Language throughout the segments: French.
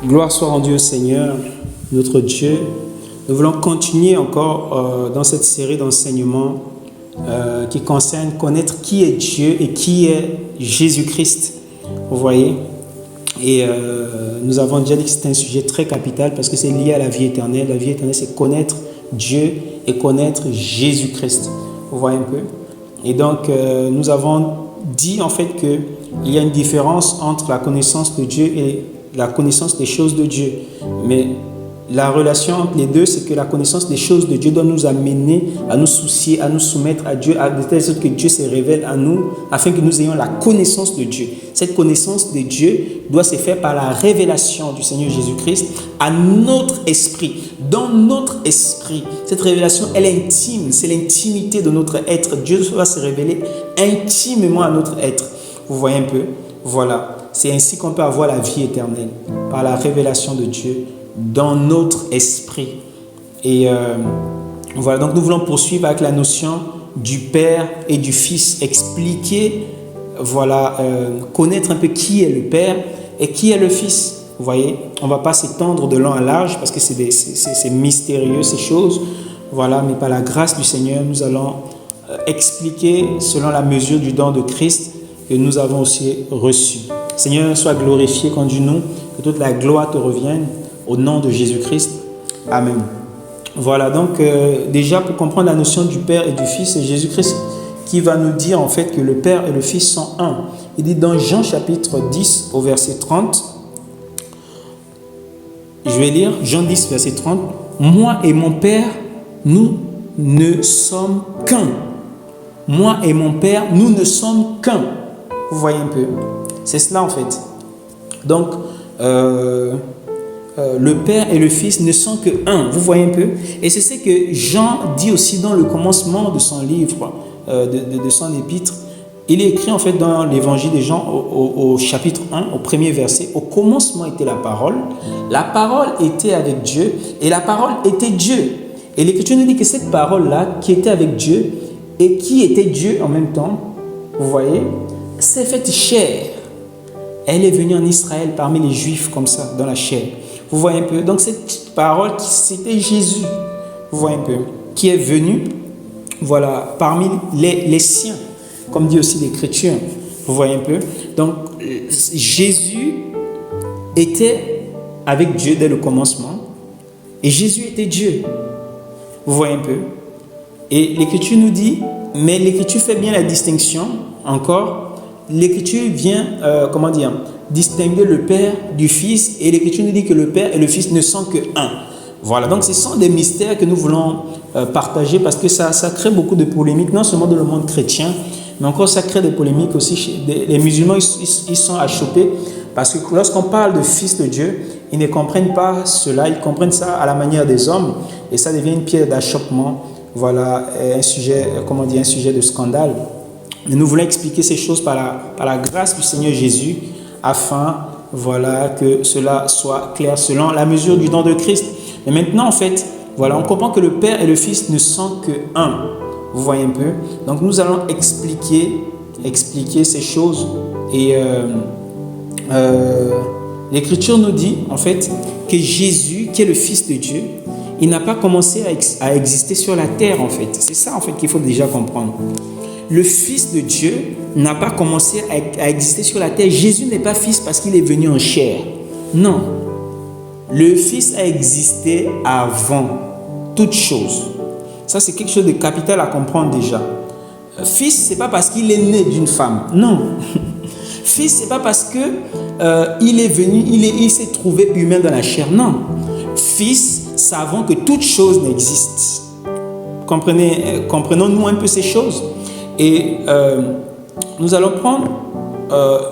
Gloire soit rendue au Seigneur, notre Dieu. Nous voulons continuer encore dans cette série d'enseignements qui concerne connaître qui est Dieu et qui est Jésus-Christ. Vous voyez? Et nous avons déjà dit que c'est un sujet très capital parce que c'est lié à la vie éternelle. La vie éternelle, c'est connaître Dieu et connaître Jésus-Christ. Vous voyez un peu? Et donc, nous avons dit en fait qu'il y a une différence entre la connaissance de Dieu et la connaissance des choses de Dieu. Mais la relation entre les deux, c'est que la connaissance des choses de Dieu doit nous amener à nous soucier, à nous soumettre à Dieu, de telle sorte que Dieu se révèle à nous, afin que nous ayons la connaissance de Dieu. Cette connaissance de Dieu doit se faire par la révélation du Seigneur Jésus-Christ à notre esprit. Dans notre esprit, cette révélation, elle est intime, c'est l'intimité de notre être. Dieu va se révéler intimement à notre être. Vous voyez un peu? Voilà. C'est ainsi qu'on peut avoir la vie éternelle, par la révélation de Dieu dans notre esprit. Et voilà, donc nous voulons poursuivre avec la notion du Père et du Fils, expliquer, voilà, connaître un peu qui est le Père et qui est le Fils. Vous voyez, on ne va pas s'étendre de long à large parce que c'est mystérieux ces choses. Voilà, mais par la grâce du Seigneur, nous allons expliquer selon la mesure du don de Christ que nous avons aussi reçu. Seigneur, sois glorifié, conduis-nous, que toute la gloire te revienne au nom de Jésus-Christ. Amen. Voilà, donc déjà pour comprendre la notion du Père et du Fils, c'est Jésus-Christ qui va nous dire en fait que le Père et le Fils sont un. Il dit dans Jean chapitre 10 au verset 30, je vais lire Jean 10 verset 30, « Moi et mon Père, nous ne sommes qu'un. Moi et mon Père, nous ne sommes qu'un. » Vous voyez un peu? C'est cela en fait. Donc, le Père et le Fils ne sont que un. Vous voyez un peu? Et c'est ce que Jean dit aussi dans le commencement de son livre, de son épître. Il est écrit en fait dans l'évangile de Jean au chapitre 1, au premier verset. Au commencement était la parole était avec Dieu et la parole était Dieu. Et l'Écriture nous dit que cette parole-là qui était avec Dieu et qui était Dieu en même temps, vous voyez, s'est faite chair. Elle est venue en Israël parmi les Juifs comme ça, dans la chair. Vous voyez un peu? Donc cette parole, c'était Jésus, vous voyez un peu, qui est venu, voilà, parmi les siens, comme dit aussi l'Écriture. Vous voyez un peu? Donc Jésus était avec Dieu dès le commencement et Jésus était Dieu. Vous voyez un peu? Et l'Écriture nous dit, mais l'Écriture fait bien la distinction encore. L'Écriture vient, distinguer le Père du Fils, et l'Écriture nous dit que le Père et le Fils ne sont que un. Voilà, donc ce sont des mystères que nous voulons partager parce que ça crée beaucoup de polémiques, non seulement dans le monde chrétien, mais encore ça crée des polémiques aussi chez les musulmans. Ils sont achoppés parce que lorsqu'on parle de Fils de Dieu, ils ne comprennent pas cela, ils comprennent ça à la manière des hommes, et ça devient une pierre d'achoppement. Voilà, un sujet de scandale. Mais nous voulons expliquer ces choses par la grâce du Seigneur Jésus afin, voilà, que cela soit clair selon la mesure du don de Christ. Mais maintenant, en fait, voilà, on comprend que le Père et le Fils ne sont que un. Vous voyez un peu? Donc, nous allons expliquer ces choses. Et l'Écriture nous dit, en fait, que Jésus, qui est le Fils de Dieu, il n'a pas commencé à exister sur la terre, en fait. C'est ça, en fait, qu'il faut déjà comprendre. Le Fils de Dieu n'a pas commencé à exister sur la terre. Jésus n'est pas Fils parce qu'il est venu en chair. Non. Le Fils a existé avant toute chose. Ça, c'est quelque chose de capital à comprendre déjà. Fils, ce n'est pas parce qu'il est né d'une femme. Non. Fils, ce n'est pas parce qu'il est venu, il s'est trouvé humain dans la chair. Non. Fils, c'est avant que toute chose n'existe. Comprenons-nous un peu ces choses. Et nous allons prendre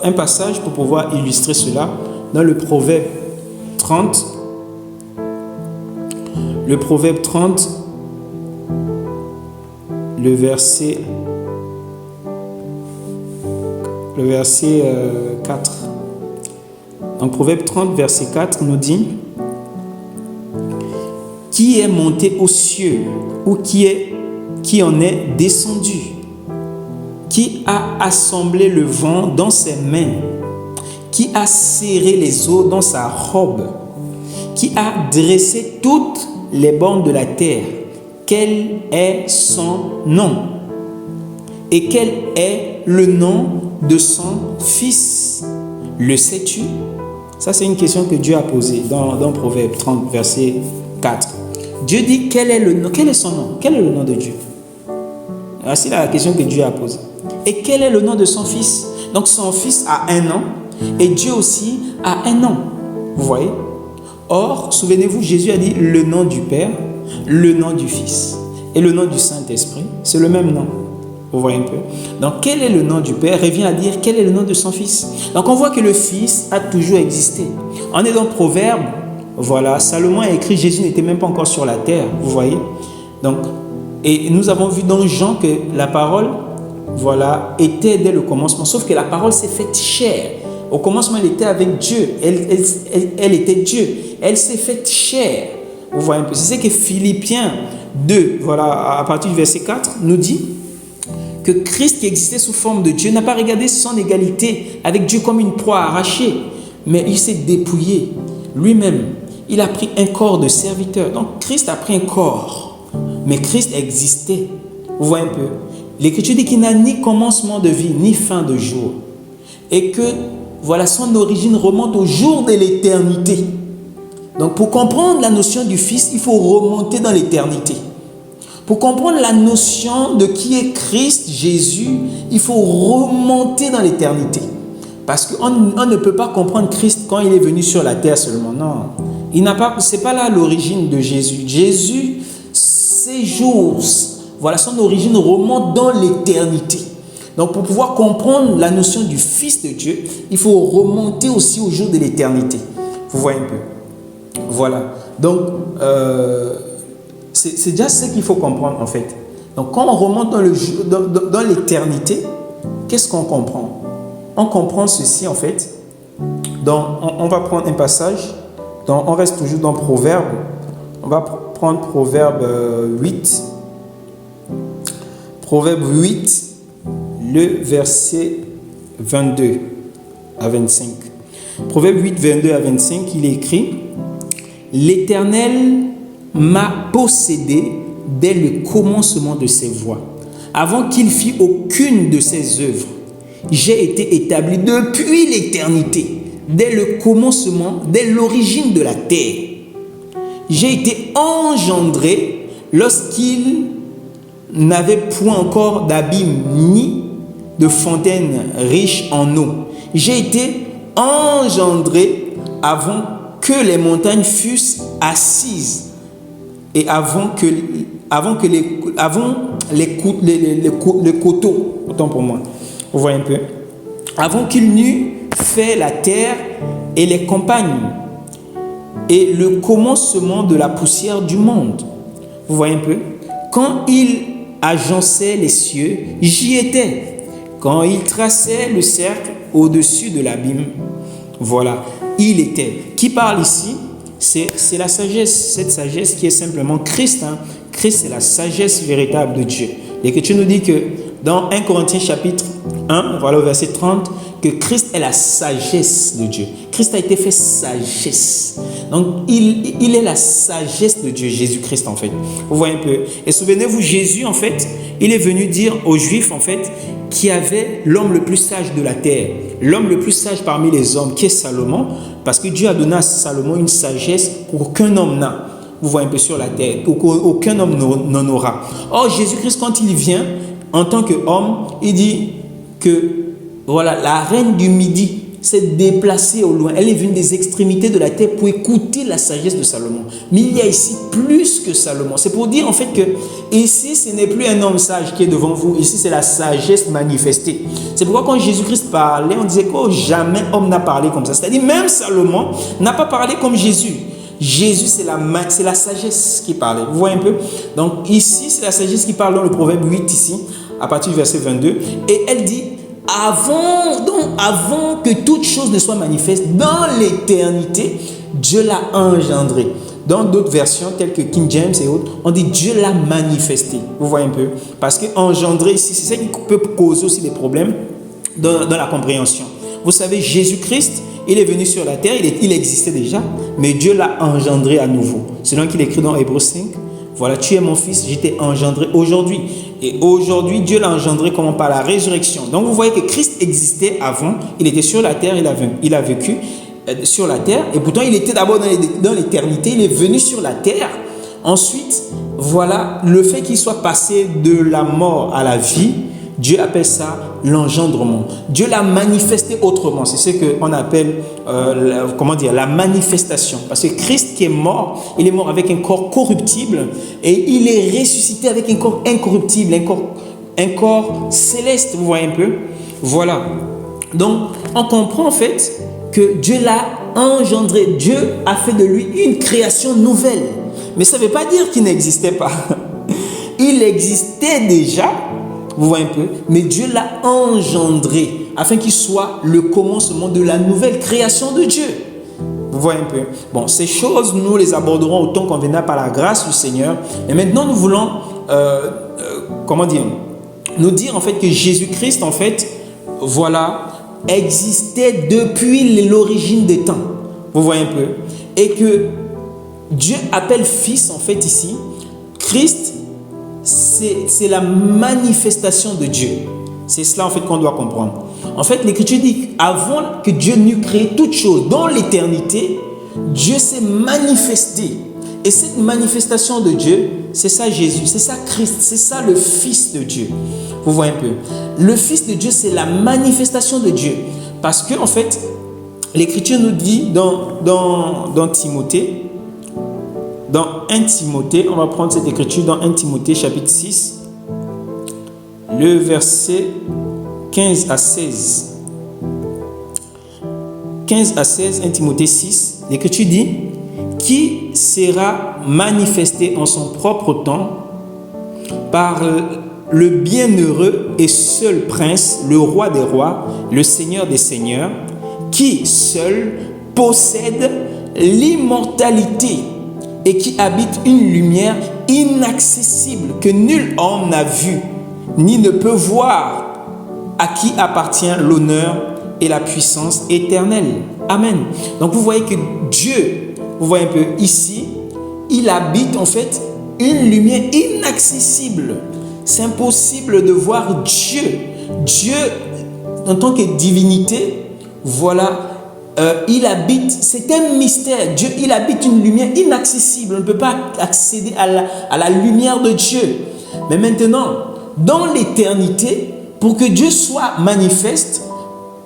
un passage pour pouvoir illustrer cela dans le Proverbe 30. Le Proverbe 30, le verset 4. Donc Proverbe 30, verset 4 nous dit: qui est monté aux cieux ou qui en est descendu? Qui a assemblé le vent dans ses mains? qui a serré les eaux dans sa robe, qui a dressé toutes les bornes de la terre. Quel est son nom? Et quel est le nom de son fils? Le sais-tu? Ça, c'est une question que Dieu a posée dans Proverbe 30, verset 4. Dieu dit quel est son nom? Quel est le nom de Dieu? Voici la question que Dieu a posée. Et quel est le nom de son fils? Donc son fils a un nom et Dieu aussi a un nom. Vous voyez? Or, souvenez-vous, Jésus a dit le nom du Père, le nom du Fils et le nom du Saint-Esprit. C'est le même nom. Vous voyez un peu? Donc, quel est le nom du Père revient à dire quel est le nom de son Fils. Donc, on voit que le Fils a toujours existé. On est dans Proverbe. Voilà, Salomon a écrit, Jésus n'était même pas encore sur la terre. Vous voyez? Donc, et nous avons vu dans Jean que la parole, voilà, était dès le commencement. Sauf que la parole s'est faite chair. Au commencement, elle était avec Dieu. Elle était Dieu. Elle s'est faite chair. Vous voyez un peu. C'est ce que Philippiens 2, voilà, à partir du verset 4, nous dit que Christ qui existait sous forme de Dieu n'a pas regardé son égalité avec Dieu comme une proie arrachée, mais il s'est dépouillé lui-même. Il a pris un corps de serviteur. Donc Christ a pris un corps, mais Christ existait. Vous voyez un peu. L'Écriture dit qu'il n'a ni commencement de vie, ni fin de jour. Et que, voilà, son origine remonte au jour de l'éternité. Donc, pour comprendre la notion du Fils, il faut remonter dans l'éternité. Pour comprendre la notion de qui est Christ, Jésus, il faut remonter dans l'éternité. Parce qu'on ne peut pas comprendre Christ quand il est venu sur la terre seulement. Non, ce n'est pas là l'origine de Jésus. Jésus, ses jours, voilà, son origine remonte dans l'éternité. Donc, pour pouvoir comprendre la notion du Fils de Dieu, il faut remonter aussi au jour de l'éternité. Vous voyez un peu. Voilà. Donc, c'est déjà ce qu'il faut comprendre en fait. Donc, quand on remonte dans l'éternité, qu'est-ce qu'on comprend? On comprend ceci en fait. Donc, on va prendre un passage. Donc, on reste toujours dans Proverbe. On va prendre Proverbe 8. Proverbe 8, le verset 22 à 25. Proverbe 8, 22 à 25, il est écrit: L'Éternel m'a possédé dès le commencement de ses voies, avant qu'il fît aucune de ses œuvres. J'ai été établi depuis l'éternité, dès le commencement, dès l'origine de la terre. J'ai été engendré lorsqu'il n'avait point encore d'abîme ni de fontaine riche en eau. J'ai été engendré avant que les montagnes fussent assises et avant les coteaux, autant pour moi, vous voyez un peu, avant qu'il n'eût fait la terre et les campagnes et le commencement de la poussière du monde. Vous voyez un peu, quand il agençait les cieux, j'y étais. Quand il traçait le cercle au-dessus de l'abîme, voilà, il était. Qui parle ici? C'est la sagesse, cette sagesse qui est simplement Christ. Christ, c'est la sagesse véritable de Dieu. L'Écriture nous dit que dans 1 Corinthiens chapitre 1, voilà au verset 30, que Christ est la sagesse de Dieu. Christ a été fait sagesse. Donc, il est la sagesse de Dieu, Jésus-Christ en fait. Vous voyez un peu. Et souvenez-vous, Jésus en fait, il est venu dire aux Juifs en fait, qui avait l'homme le plus sage de la terre, l'homme le plus sage parmi les hommes, qui est Salomon, parce que Dieu a donné à Salomon une sagesse qu'aucun homme n'a. Vous voyez un peu sur la terre, aucun homme n'en aura. Or, Jésus-Christ, quand il vient, en tant qu'homme, il dit que voilà, la reine du Midi s'est déplacée au loin. Elle est venue des extrémités de la terre pour écouter la sagesse de Salomon. Mais il y a ici plus que Salomon. C'est pour dire en fait que ici, ce n'est plus un homme sage qui est devant vous. Ici, c'est la sagesse manifestée. C'est pourquoi quand Jésus-Christ parlait, on disait que jamais homme n'a parlé comme ça. C'est-à-dire même Salomon n'a pas parlé comme Jésus. Jésus, c'est la sagesse qui parlait. Vous voyez un peu? Donc ici, c'est la sagesse qui parle dans le Proverbe 8 ici, à partir du verset 22. Et elle dit, avant que toute chose ne soit manifeste dans l'éternité, Dieu l'a engendré. Dans d'autres versions, telles que King James et autres, on dit Dieu l'a manifesté. Vous voyez un peu? Parce que engendrer ici, c'est ça qui peut causer aussi des problèmes dans la compréhension. Vous savez, Jésus-Christ, il est venu sur la terre, il existait déjà, mais Dieu l'a engendré à nouveau. Selon qu'il écrit dans Hébreux 5, voilà, tu es mon fils, je t'ai engendré aujourd'hui. Et aujourd'hui, Dieu l'a engendré comment? Par la résurrection. Donc vous voyez que Christ existait avant, il était sur la terre, il a vécu sur la terre, et pourtant il était d'abord dans l'éternité, il est venu sur la terre. Ensuite, voilà, le fait qu'il soit passé de la mort à la vie, Dieu appelle ça l'engendrement. Dieu l'a manifesté autrement. C'est ce qu'on appelle la manifestation. Parce que Christ qui est mort, il est mort avec un corps corruptible et il est ressuscité avec un corps incorruptible, un corps céleste, vous voyez un peu. Voilà. Donc, on comprend en fait que Dieu l'a engendré. Dieu a fait de lui une création nouvelle. Mais ça ne veut pas dire qu'il n'existait pas. Il existait déjà, vous voyez un peu, mais Dieu l'a engendré afin qu'il soit le commencement de la nouvelle création de Dieu. Vous voyez un peu. Bon, ces choses, nous les aborderons autant qu'on viendra par la grâce du Seigneur. Et maintenant, nous voulons, nous dire en fait que Jésus-Christ, en fait, voilà, existait depuis l'origine des temps. Vous voyez un peu. Et que Dieu appelle fils, en fait, ici, Christ, c'est la manifestation de Dieu. C'est cela, en fait, qu'on doit comprendre. En fait, l'Écriture dit qu'avant que Dieu n'eût créé toute chose, dans l'éternité, Dieu s'est manifesté. Et cette manifestation de Dieu, c'est ça Jésus, c'est ça Christ, c'est ça le Fils de Dieu. Vous voyez un peu. Le Fils de Dieu, c'est la manifestation de Dieu. Parce que, en fait, l'Écriture nous dit dans Timothée, dans 1 Timothée, on va prendre cette écriture dans 1 Timothée chapitre 6, le verset 15 à 16. 15 à 16, 1 Timothée 6, l'écriture dit « Qui sera manifesté en son propre temps par le bienheureux et seul prince, le roi des rois, le seigneur des seigneurs, qui seul possède l'immortalité et qui habite une lumière inaccessible que nul homme n'a vue, ni ne peut voir, à qui appartient l'honneur et la puissance éternelle. » Amen. Donc vous voyez que Dieu, vous voyez un peu ici, il habite en fait une lumière inaccessible. C'est impossible de voir Dieu. Dieu, en tant que divinité, voilà, il habite, c'est un mystère. Dieu, il habite une lumière inaccessible. On ne peut pas accéder à la lumière de Dieu. Mais maintenant, dans l'éternité, pour que Dieu soit manifeste,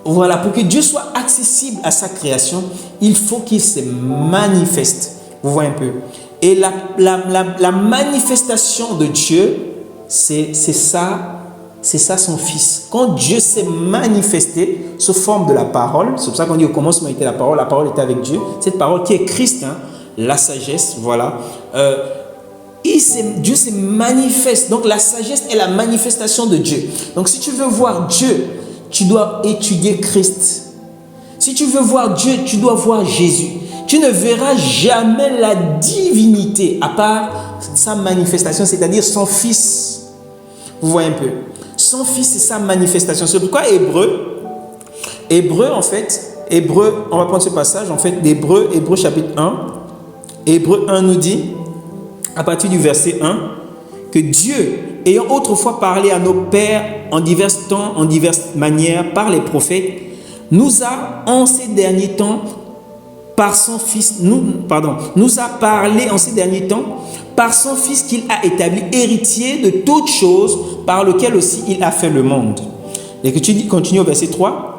voilà, pour que Dieu soit accessible à sa création, il faut qu'il se manifeste. Vous voyez un peu. Et la manifestation de Dieu, c'est ça son Fils. Quand Dieu s'est manifesté sous forme de la parole, c'est pour ça qu'on dit au commencement était la parole était avec Dieu, cette parole qui est Christ, hein, la sagesse, voilà. Dieu se manifeste, donc la sagesse est la manifestation de Dieu. Donc si tu veux voir Dieu, tu dois étudier Christ. Si tu veux voir Dieu, tu dois voir Jésus. Tu ne verras jamais la divinité à part sa manifestation, c'est-à-dire son Fils. Vous voyez un peu. Son Fils, c'est sa manifestation. C'est pourquoi Hébreu, en fait, on va prendre ce passage, en fait, d'Hébreu, Hébreu chapitre 1. Hébreu 1 nous dit, à partir du verset 1, que Dieu, ayant autrefois parlé à nos pères en divers temps, en diverses manières, par les prophètes, nous a en ces derniers temps, par son Fils, nous a parlé en ces derniers temps, par son Fils qu'il a établi héritier de toutes choses, par lequel aussi il a fait le monde. L'Écriture continue au verset 3.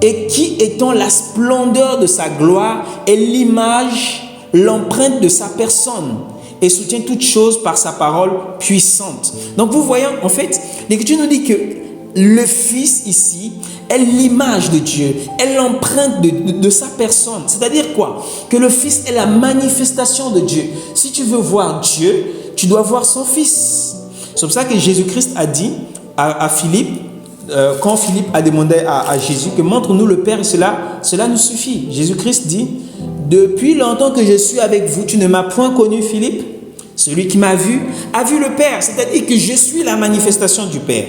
Et qui étant la splendeur de sa gloire et l'image, l'empreinte de sa personne, et soutient toutes choses par sa parole puissante. Donc vous voyez, en fait, l'Écriture nous dit que le Fils ici est l'image de Dieu, est l'empreinte de sa personne. C'est-à-dire quoi? Que le Fils est la manifestation de Dieu. Si tu veux voir Dieu, tu dois voir son Fils. C'est pour ça que Jésus-Christ a dit à Philippe, quand Philippe a demandé à Jésus que montre-nous le Père et cela nous suffit. Jésus-Christ dit, depuis longtemps que je suis avec vous, tu ne m'as point connu, Philippe. Celui qui m'a vu a vu le Père. C'est-à-dire que je suis la manifestation du Père.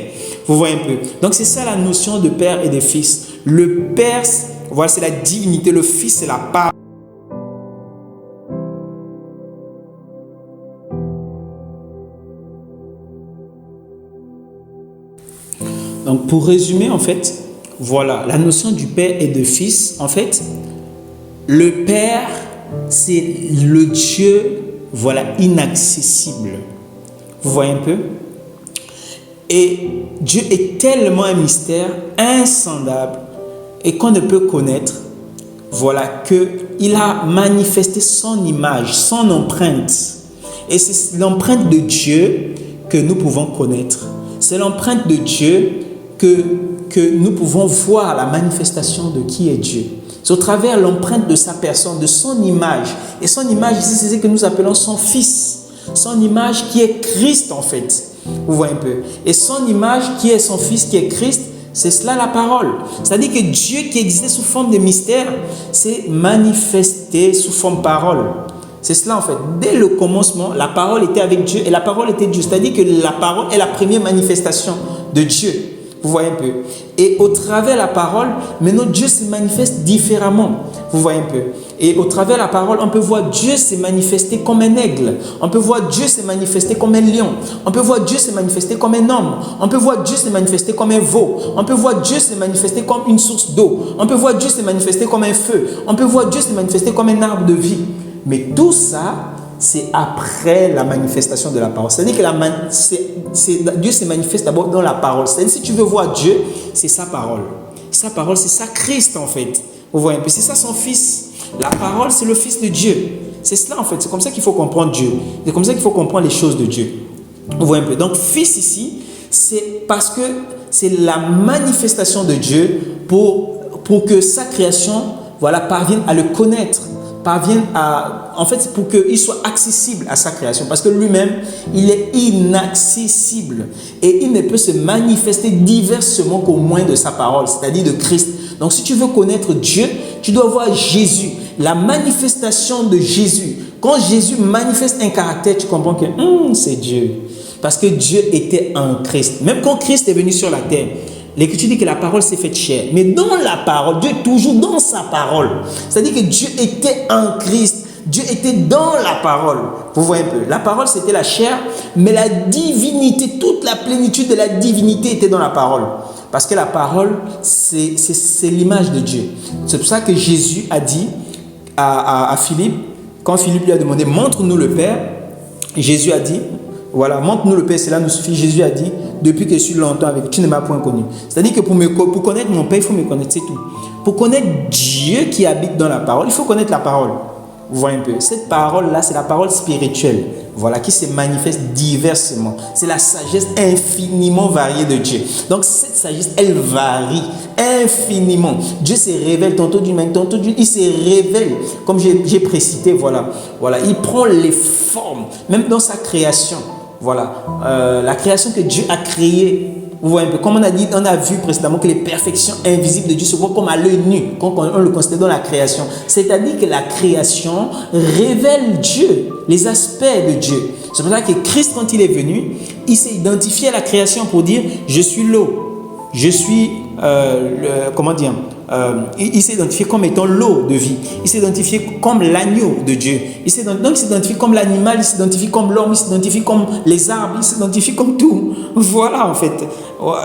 Vous voyez un peu. Donc c'est ça la notion de Père et de Fils. Le Père, voilà, c'est la divinité. Le Fils, c'est la part. Donc, pour résumer, en fait, voilà, la notion du Père et de Fils, en fait, le Père, c'est le Dieu, voilà, inaccessible. Vous voyez un peu? Et Dieu est tellement un mystère insondable et qu'on ne peut connaître, voilà, qu'il a manifesté son image, son empreinte. Et c'est l'empreinte de Dieu que nous pouvons connaître. C'est l'empreinte de Dieu que nous pouvons voir la manifestation de qui est Dieu. C'est au travers l'empreinte de sa personne, de son image. Et son image ici, c'est ce que nous appelons son Fils. Son image qui est Christ en fait. Vous voyez un peu. Et son image qui est son Fils, qui est Christ, c'est cela la parole. C'est-à-dire que Dieu qui existait sous forme de mystère s'est manifesté sous forme parole. C'est cela en fait. Dès le commencement, la parole était avec Dieu et la parole était Dieu. C'est-à-dire que la parole est la première manifestation de Dieu. Vous voyez un peu. Et au travers de la parole, maintenant Dieu se manifeste différemment. Vous voyez un peu. Et au travers de la parole, on peut voir Dieu se manifester comme un aigle. On peut voir Dieu se manifester comme un lion. On peut voir Dieu se manifester comme un homme. On peut voir Dieu se manifester comme un veau. On peut voir Dieu se manifester comme une source d'eau. On peut voir Dieu se manifester comme un feu. On peut voir Dieu se manifester comme un arbre de vie. Mais tout ça, c'est après la manifestation de la parole. C'est-à-dire que Dieu se manifeste d'abord dans la parole. C'est-à-dire si tu veux voir Dieu, c'est sa parole. Sa parole, c'est ça Christ en fait. Vous voyez un peu, c'est ça son Fils. La parole, c'est le Fils de Dieu. C'est cela en fait, c'est comme ça qu'il faut comprendre Dieu. C'est comme ça qu'il faut comprendre les choses de Dieu. Vous voyez un peu. Donc Fils ici, c'est parce que c'est la manifestation de Dieu pour que sa création, voilà, parvienne à le connaître. En fait, pour qu'il soit accessible à sa création. Parce que lui-même, il est inaccessible. Et il ne peut se manifester diversement qu'au moyen de sa parole, c'est-à-dire de Christ. Donc, si tu veux connaître Dieu, tu dois voir Jésus. La manifestation de Jésus. Quand Jésus manifeste un caractère, tu comprends que c'est Dieu. Parce que Dieu était en Christ. Même quand Christ est venu sur la terre, l'Écriture dit que la parole s'est faite chair. Mais dans la parole, Dieu est toujours dans sa parole. C'est-à-dire que Dieu était en Christ. Dieu était dans la parole. Vous voyez un peu. La parole, c'était la chair, mais la divinité, toute la plénitude de la divinité était dans la parole. Parce que la parole, c'est l'image de Dieu. C'est pour ça que Jésus a dit à Philippe, quand Philippe lui a demandé, montre-nous le Père, Jésus a dit, voilà, montre-nous le Père, cela nous suffit. Jésus a dit, depuis que je suis longtemps avec, tu ne m'as point connu. C'est-à-dire que pour connaître mon Père, il faut me connaître, c'est tout. Pour connaître Dieu qui habite dans la parole, il faut connaître la parole. Vous voyez un peu. Cette parole-là, c'est la parole spirituelle, voilà, qui se manifeste diversement. C'est la sagesse infiniment variée de Dieu. Donc, cette sagesse, elle varie infiniment. Dieu se révèle tantôt d'une manière, tantôt d'une autre. Il se révèle, comme j'ai précité, voilà. Il prend les formes, même dans sa création. Voilà, la création que Dieu a créée. Vous voyez un peu, comme on a vu précédemment que les perfections invisibles de Dieu se voient comme à l'œil nu, quand on le considère dans la création. C'est-à-dire que la création révèle Dieu, les aspects de Dieu. C'est pour ça que Christ, quand il est venu, il s'est identifié à la création pour dire « Je suis l'eau, je suis il s'est identifié comme étant l'eau de vie. Il s'est identifié comme l'agneau de Dieu. Donc il s'identifie comme l'animal, il s'identifie comme l'homme, il s'identifie comme les arbres, il s'identifie comme tout. Voilà en fait.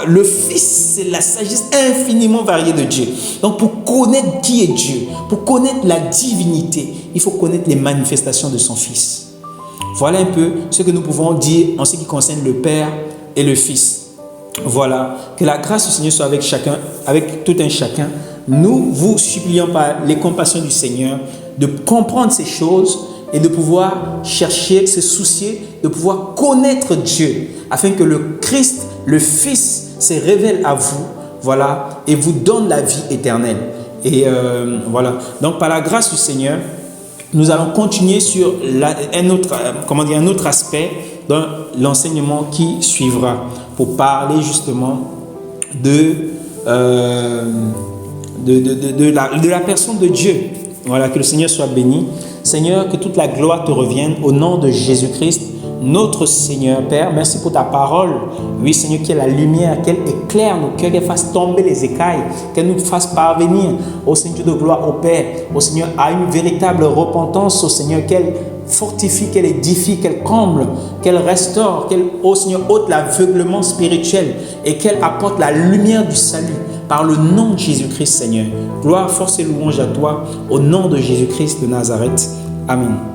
Le Fils, c'est la sagesse infiniment variée de Dieu. Donc pour connaître qui est Dieu, pour connaître la divinité, il faut connaître les manifestations de son Fils. Voilà un peu ce que nous pouvons dire en ce qui concerne le Père et le Fils. Voilà, que la grâce du Seigneur soit avec chacun, avec tout un chacun. Nous vous supplions par les compassions du Seigneur de comprendre ces choses et de pouvoir chercher, se soucier, de pouvoir connaître Dieu afin que le Christ, le Fils, se révèle à vous, voilà, et vous donne la vie éternelle. Et voilà, donc par la grâce du Seigneur, nous allons continuer sur un autre aspect dans l'enseignement qui suivra pour parler justement de la personne de Dieu. Voilà, que le Seigneur soit béni. Seigneur, que toute la gloire te revienne au nom de Jésus-Christ, notre Seigneur, Père. Merci pour ta parole. Oui, Seigneur, qu'il y ait la lumière, qu'elle éclaire nos cœurs, qu'elle fasse tomber les écailles, qu'elle nous fasse parvenir, au Seigneur de gloire, au Père, au Seigneur, à une véritable repentance, au Seigneur, qu'elle fortifie, qu'elle édifie, qu'elle comble, qu'elle restaure, qu'elle, au Seigneur, ôte l'aveuglement spirituel et qu'elle apporte la lumière du salut par le nom de Jésus-Christ, Seigneur. Gloire, force et louange à toi, au nom de Jésus-Christ de Nazareth. Amen.